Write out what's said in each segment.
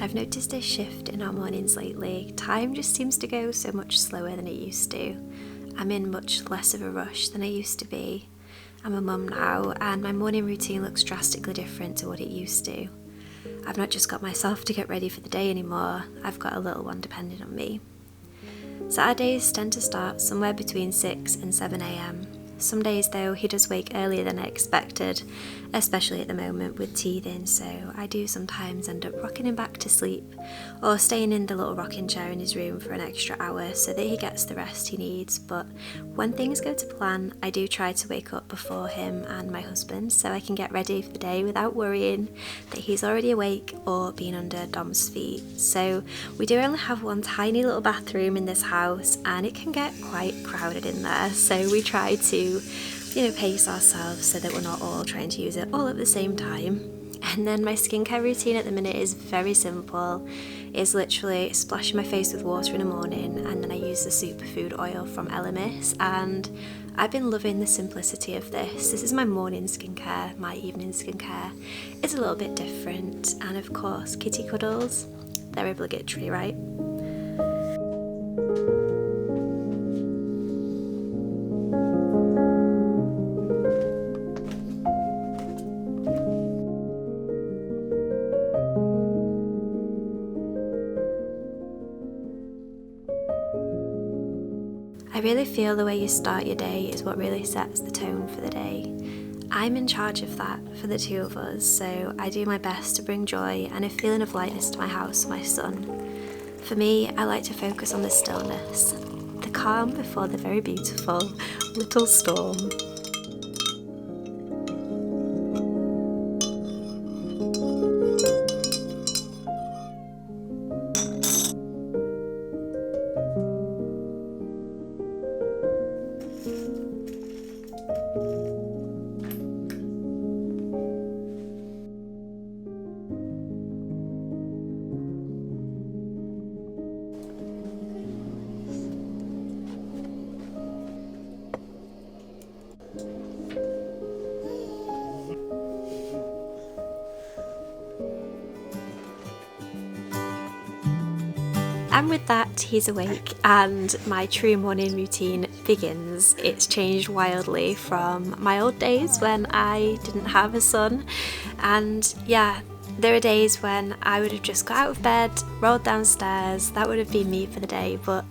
I've noticed a shift in our mornings lately. Time just seems to go so much slower than it used to. I'm in much less of a rush than I used to be. I'm a mum now, and my morning routine looks drastically different to what it used to. I've not just got myself to get ready for the day anymore, I've got a little one depending on me. Saturdays tend to start somewhere between 6 and 7 a.m. Some days though he does wake earlier than I expected, especially at the moment with teething, so I do sometimes end up rocking him back to sleep or staying in the little rocking chair in his room for an extra hour so that he gets the rest he needs. But when things go to plan, I do try to wake up before him and my husband so I can get ready for the day without worrying that he's already awake or being under Dom's feet. So we do only have one tiny little bathroom in this house and it can get quite crowded in there, so we try to pace ourselves so that we're not all trying to use it all at the same time. And then my skincare routine at the minute is very simple. It's literally splashing my face with water in the morning, and then I use the superfood oil from Elemis, and I've been loving the simplicity of this. This is my morning skincare. My evening skincare is a little bit different, and of course kitty cuddles, they're obligatory, right? I really feel the way you start your day is what really sets the tone for the day. I'm in charge of that for the two of us, so I do my best to bring joy and a feeling of lightness to my house and my son. For me, I like to focus on the stillness, the calm before the very beautiful little storm. And with that, he's awake and my true morning routine begins. It's changed wildly from my old days when I didn't have a son. And yeah, there are days when I would have just got out of bed, rolled downstairs, that would have been me for the day, but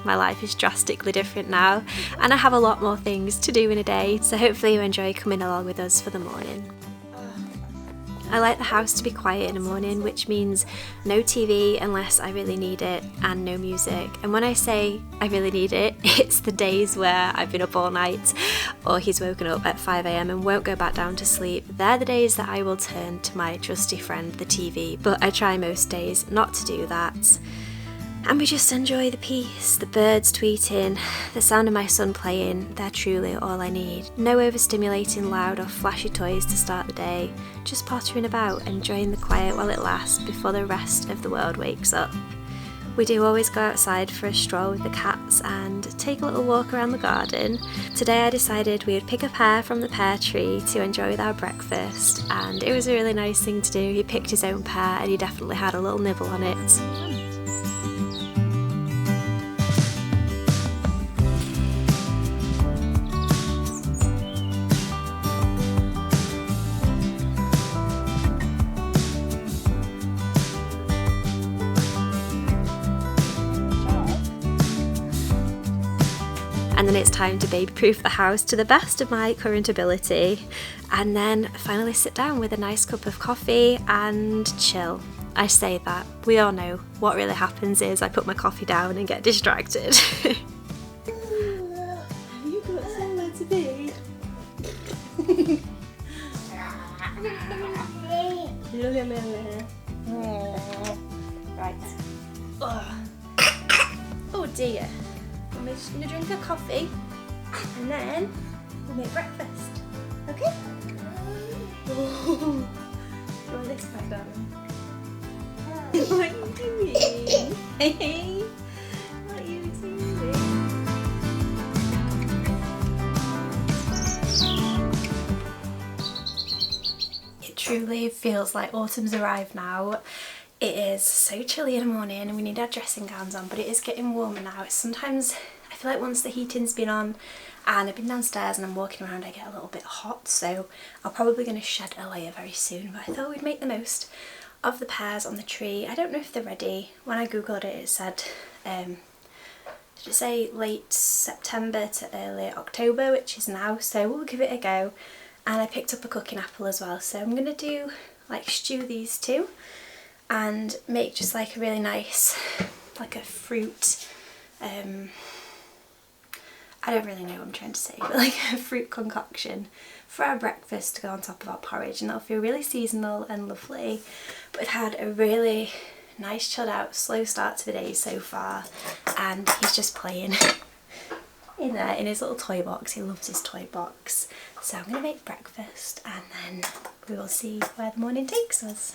my life is drastically different now and I have a lot more things to do in a day, so hopefully you enjoy coming along with us for the morning. I like the house to be quiet in the morning, which means no TV unless I really need it and no music. And when I say I really need it, it's the days where I've been up all night or he's woken up at 5 a.m. and won't go back down to sleep. They're the days that I will turn to my trusty friend, the TV, but I try most days not to do that. And we just enjoy the peace, the birds tweeting, the sound of my son playing. They're truly all I need. No overstimulating loud or flashy toys to start the day, just pottering about, enjoying the quiet while it lasts before the rest of the world wakes up. We do always go outside for a stroll with the cats and take a little walk around the garden. Today I decided we would pick a pear from the pear tree to enjoy with our breakfast, and it was a really nice thing to do. He picked his own pear and he definitely had a little nibble on it. And then it's time to baby-proof the house to the best of my current ability, and then finally sit down with a nice cup of coffee and chill. I say that, we all know what really happens is I put my coffee down and get distracted. Have you got somewhere to be? Right. Oh dear. I'm just going to drink a coffee and then we'll make breakfast. Okay? Oh. Do you want this back, darling? What are you doing? Hey, what are you doing? It truly feels like autumn's arrived now. It is so chilly in the morning and we need our dressing gowns on, but it is getting warmer now. It's sometimes, I feel like once the heating's been on and I've been downstairs and I'm walking around, I get a little bit hot, so I'm probably going to shed a layer very soon, but I thought we'd make the most of the pears on the tree. I don't know if they're ready. When I googled it, it said, did it say late September to early October, which is now, so we'll give it a go. And I picked up a cooking apple as well, so I'm going to do, like, stew these two and make just like a really nice, like a fruit, I don't really know what I'm trying to say, but like a fruit concoction for our breakfast to go on top of our porridge, and that'll feel really seasonal and lovely. But we've had a really nice chilled out slow start to the day so far, and he's just playing in there in his little toy box. He loves his toy box. So I'm going to make breakfast and then we will see where the morning takes us.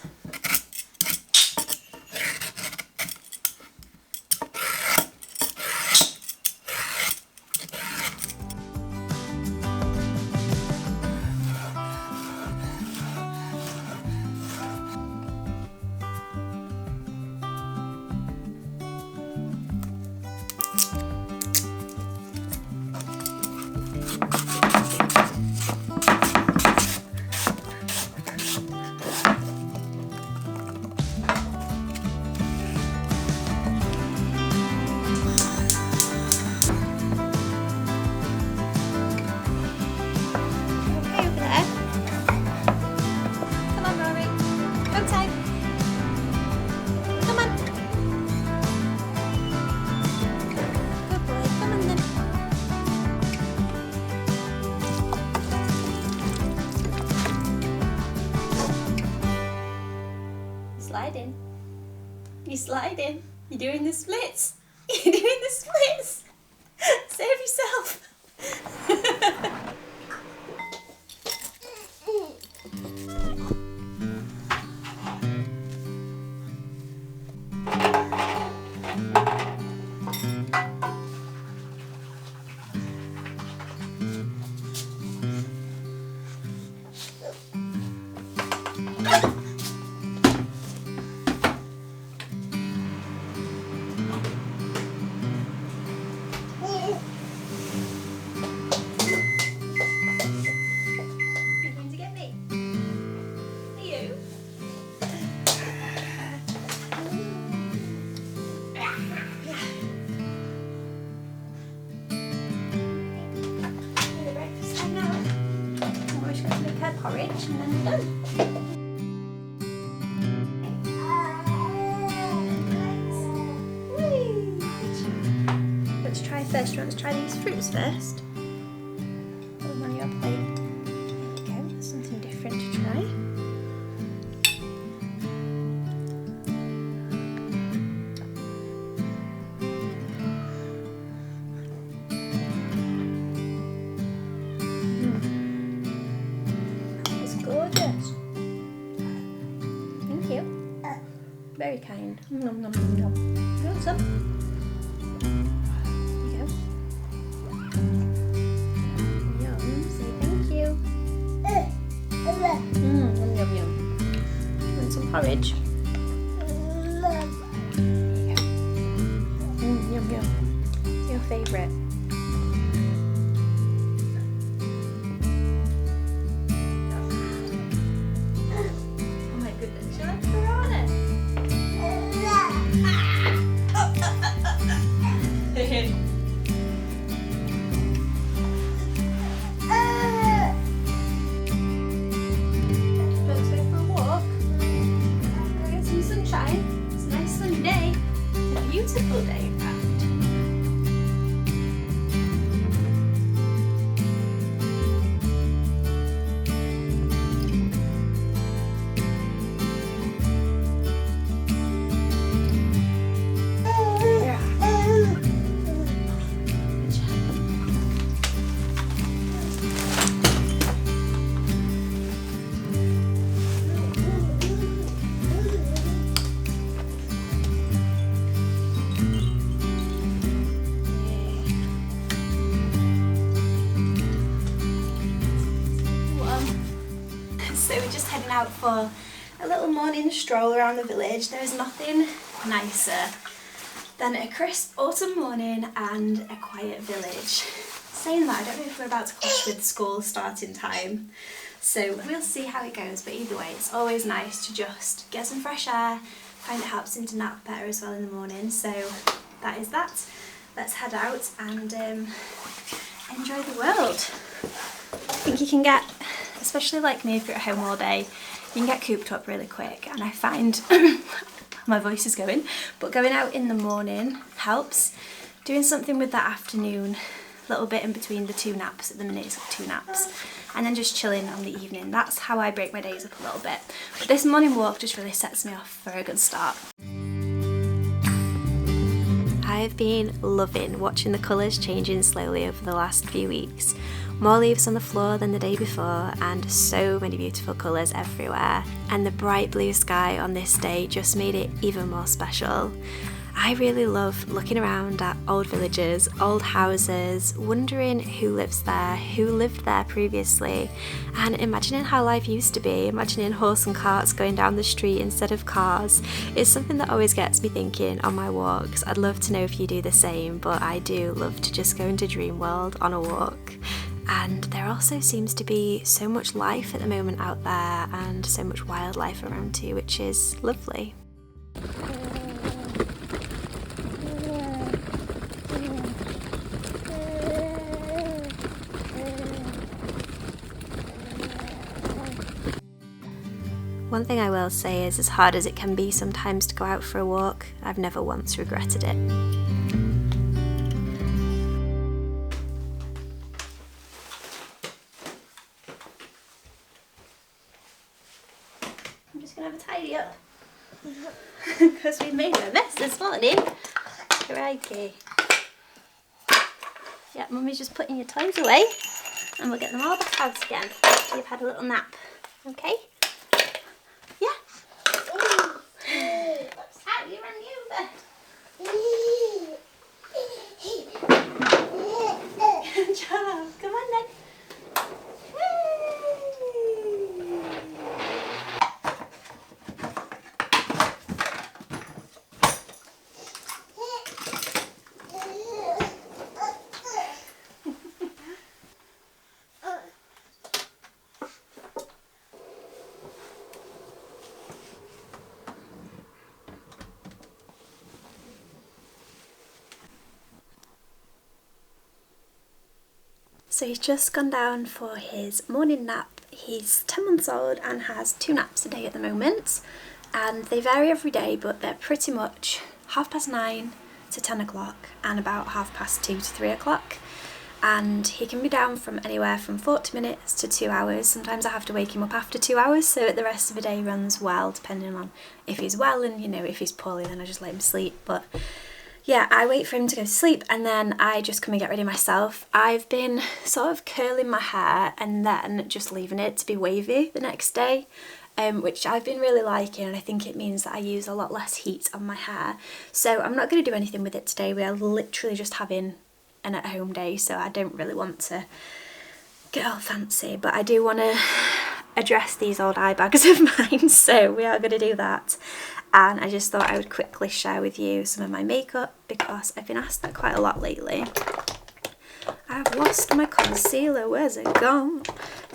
Sliding. You're sliding. You're doing the splits. You're doing the splits. Save yourself. Porridge and then we're done. Let's try first. Do you want to try these fruits first? Put them on your plate. There you go. Something different to try. Very kind. Nom nom nom nom. You want some? There you go. Yum. Say thank you. Yum yum yum. You want some porridge? There you go. Yum yum. It's your favourite. Oh my goodness, you like piranha? Let's go for a walk. We'll get some sunshine. It's a nice sunny day. It's a beautiful day, in fact. So we're just heading out for a little morning stroll around the village. There is nothing nicer than a crisp autumn morning and a quiet village. Saying that, I don't know if we're about to clash with school starting time, so we'll see how it goes, but either way it's always nice to just get some fresh air. Find it helps him to nap better as well in the morning, so that is that. Let's head out and enjoy the world. I think you can get, especially like me if you're at home all day, you can get cooped up really quick, and I find my voice is going, but going out in the morning helps. Doing something with that afternoon, a little bit in between the two naps, at the minute it's like 2 naps, and then just chilling on the evening. That's how I break my days up a little bit. But this morning walk just really sets me off for a good start. I've been loving watching the colours changing slowly over the last few weeks. More leaves on the floor than the day before, and so many beautiful colours everywhere. And the bright blue sky on this day just made it even more special. I really love looking around at old villages, old houses, wondering who lives there, who lived there previously, and imagining how life used to be, imagining horse and carts going down the street instead of cars. It's something that always gets me thinking on my walks. I'd love to know if you do the same, but I do love to just go into dream world on a walk. And there also seems to be so much life at the moment out there, and so much wildlife around too, which is lovely. One thing I will say is, as hard as it can be sometimes to go out for a walk, I've never once regretted it. I'm just going to have a tidy up because we made a mess this morning. Crikey. Yeah, Mummy's just putting your toys away and we'll get them all back out again after you've had a little nap. Okay? Yeah. Whoops, how you run you over? Good job. Come on then. So he's just gone down for his morning nap. He's 10 months old and has 2 naps a day at the moment, and they vary every day, but they're pretty much 9:30 to 10 o'clock and about 2:30 to 3 o'clock. And he can be down from anywhere from 40 minutes to 2 hours. Sometimes I have to wake him up after 2 hours, so the rest of the day runs well, depending on if he's well, and if he's poorly then I just let him sleep. But yeah, I wait for him to go to sleep and then I just come and get ready myself. I've been sort of curling my hair and then just leaving it to be wavy the next day, which I've been really liking, and I think it means that I use a lot less heat on my hair. So I'm not going to do anything with it today. We are literally just having an at-home day, so I don't really want to get all fancy, but I do want to address these old eye bags of mine, so we are going to do that. And I just thought I would quickly share with you some of my makeup because I've been asked that quite a lot lately. I've lost my concealer, where's it gone?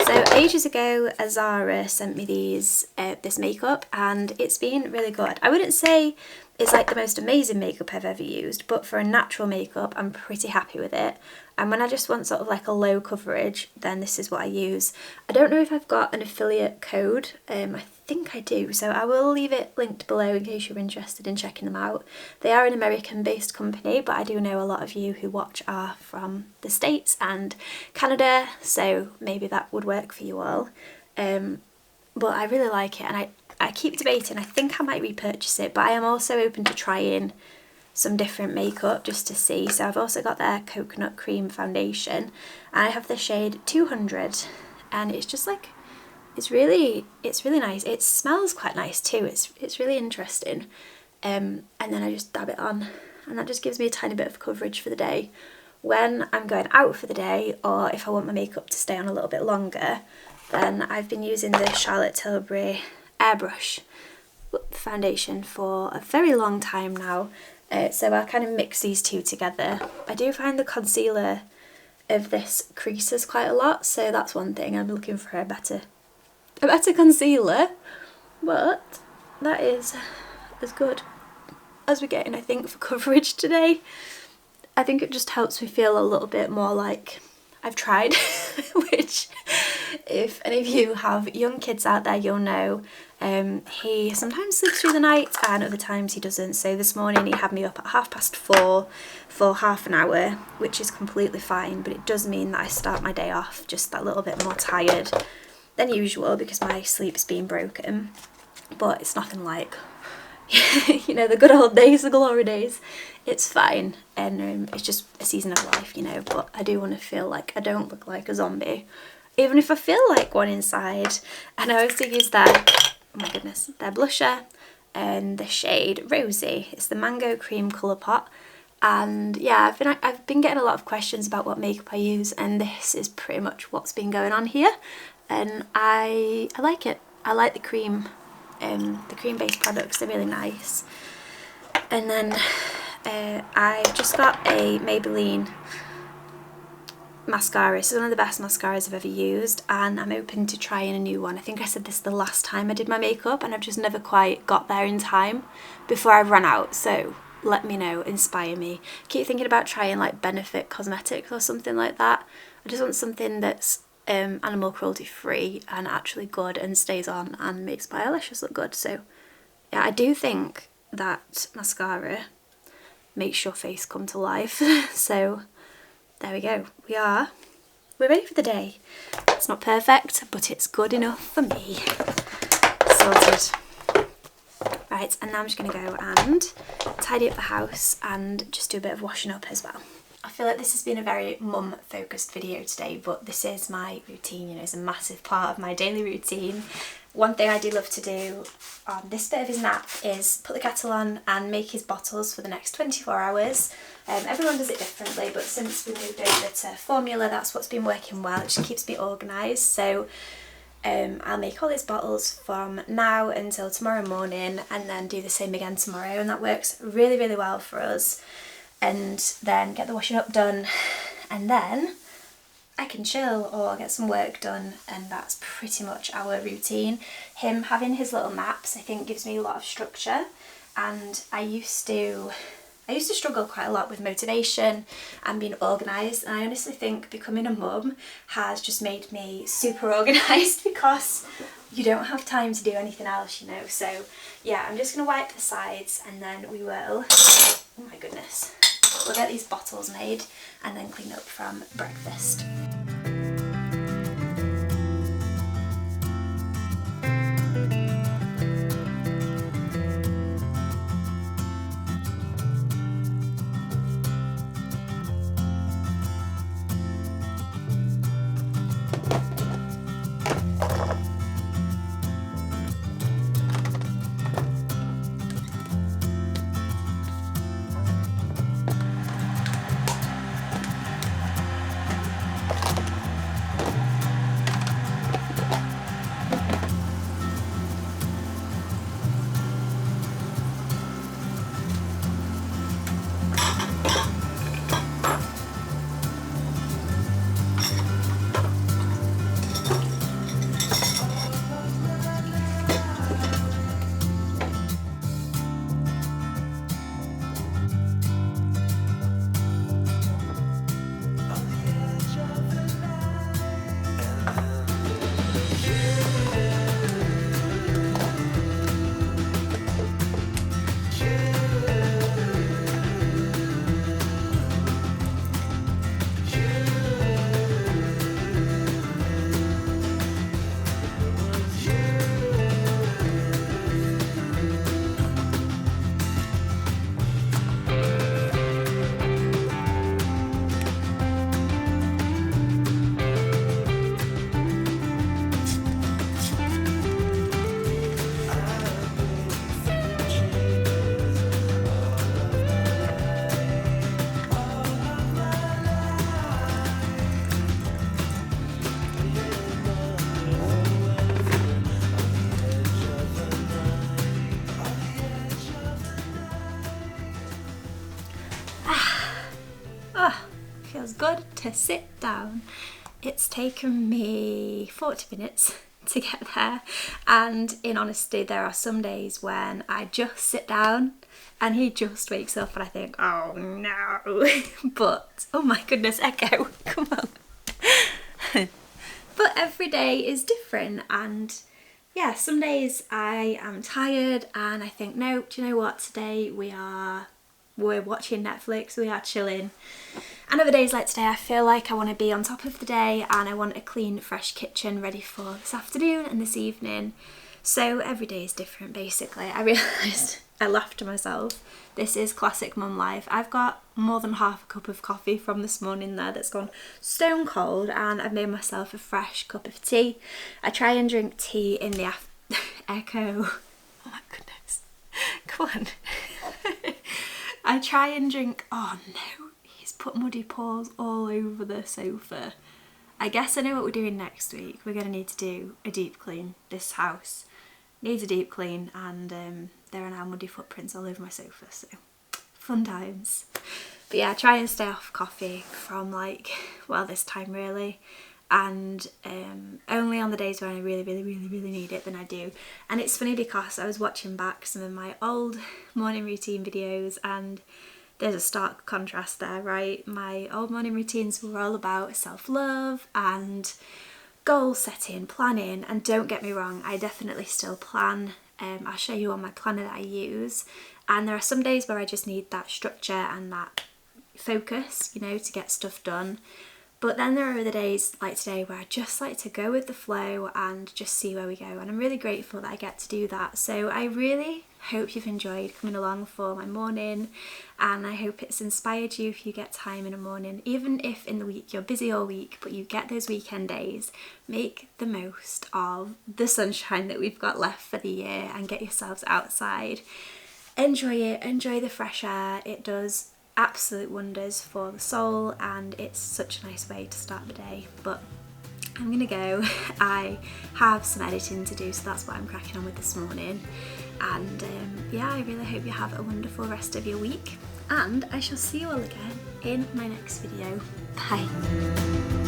So ages ago Azara sent me this makeup, and it's been really good. I wouldn't say it's like the most amazing makeup I've ever used, but for a natural makeup I'm pretty happy with it. And when I just want sort of like a low coverage, then this is what I use. I don't know if I've got an affiliate code, I think I do, so I will leave it linked below in case you're interested in checking them out. They are an American based company, but I do know a lot of you who watch are from the States and Canada, so maybe that would work for you all. But I really like it, and I keep debating. I think I might repurchase it, but I am also open to trying some different makeup just to see. So I've also got their coconut cream foundation, and I have the shade 200, and it's just like, it's really nice. It smells quite nice too. It's really interesting. And then I just dab it on, and that just gives me a tiny bit of coverage for the day. When I'm going out for the day, or if I want my makeup to stay on a little bit longer, then I've been using the Charlotte Tilbury airbrush foundation for a very long time now, so I'll kind of mix these two together. I do find the concealer of this creases quite a lot, so that's one thing. I'm looking for a better concealer, but that is as good as we're getting, I think, for coverage today. I think it just helps me feel a little bit more like I've tried, which if any of you have young kids out there, you'll know he sometimes sleeps through the night and other times he doesn't. So this morning he had me up at 4:30 for half an hour, which is completely fine, but it does mean that I start my day off just that little bit more tired than usual because my sleep's been broken. But it's nothing like, you know, the good old days, the glory days. It's fine, and it's just a season of life, you know, but I do want to feel like I don't look like a zombie, even if I feel like one inside. And I also use their, oh my goodness, their blusher and the shade Rosy. It's the Mango Cream Colour Pot, and yeah, I've been getting a lot of questions about what makeup I use, and this is pretty much what's been going on here, and I like it. I like the cream based products, they're really nice. And then I've just got a Maybelline mascara. This is one of the best mascaras I've ever used, and I'm open to trying a new one. I think I said this the last time I did my makeup, and I've just never quite got there in time before I've run out, so let me know, inspire me. Keep thinking about trying like Benefit Cosmetics or something like that. I just want something that's animal cruelty free and actually good and stays on and makes my eyelashes look good. So yeah, I do think that mascara makes your face come to life. So there we go, we're ready for the day. It's not perfect, but it's good enough for me. Sorted. Right, and now I'm just going to go and tidy up the house and just do a bit of washing up as well. I feel like this has been a very mum focused video today, but this is my routine, you know, it's a massive part of my daily routine. One thing I do love to do on this bit of his nap is put the kettle on and make his bottles for the next 24 hours. Everyone does it differently, but since we moved over to formula, that's what's been working well. It just keeps me organised. So I'll make all his bottles from now until tomorrow morning, and then do the same again tomorrow, and that works really, really well for us. And then get the washing up done, and then I can chill or get some work done, and that's pretty much our routine. Him having his little naps, I think, gives me a lot of structure, and I used to struggle quite a lot with motivation and being organised, and I honestly think becoming a mum has just made me super organised because you don't have time to do anything else, you know. So yeah, I'm just going to wipe the sides, and then we will, oh my goodness, we'll get these bottles made and then clean up from breakfast. feels good to sit down. It's taken me 40 minutes to get there, and in honesty there are some days when I just sit down and he just wakes up and I think, oh no, but oh my goodness, Echo, come on. But every day is different, and yeah, some days I am tired and I think, no, do you know what, today we're watching Netflix, we are chilling. And other days like today I feel like I want to be on top of the day and I want a clean, fresh kitchen ready for this afternoon and this evening. So every day is different basically. I realised, I laughed to myself, this is classic mum life. I've got more than half a cup of coffee from this morning there that's gone stone cold, and I've made myself a fresh cup of tea. I try and drink tea in the Echo. Oh my goodness. Come on. I try and drink, oh no, he's put muddy paws all over the sofa. I guess I know what we're doing next week. We're going to need to do a deep clean. This house needs a deep clean, and there are now muddy footprints all over my sofa, so fun times. But yeah, I try and stay off coffee from like, well, this time really, and only on the days when I really need it then I do. And it's funny because I was watching back some of my old morning routine videos and there's a stark contrast there, right? My old morning routines were all about self-love and goal setting, planning, and don't get me wrong, I definitely still plan. I'll show you on my planner that I use, and there are some days where I just need that structure and that focus, you know, to get stuff done. But then there are other days like today where I just like to go with the flow and just see where we go, and I'm really grateful that I get to do that. So I really hope you've enjoyed coming along for my morning, and I hope it's inspired you if you get time in a morning. Even if in the week you're busy all week but you get those weekend days, make the most of the sunshine that we've got left for the year and get yourselves outside. Enjoy it, enjoy the fresh air. It does absolute wonders for the soul and it's such a nice way to start the day. But I'm gonna go. I have some editing to do, so that's what I'm cracking on with this morning. And yeah, I really hope you have a wonderful rest of your week, and I shall see you all again in my next video. Bye.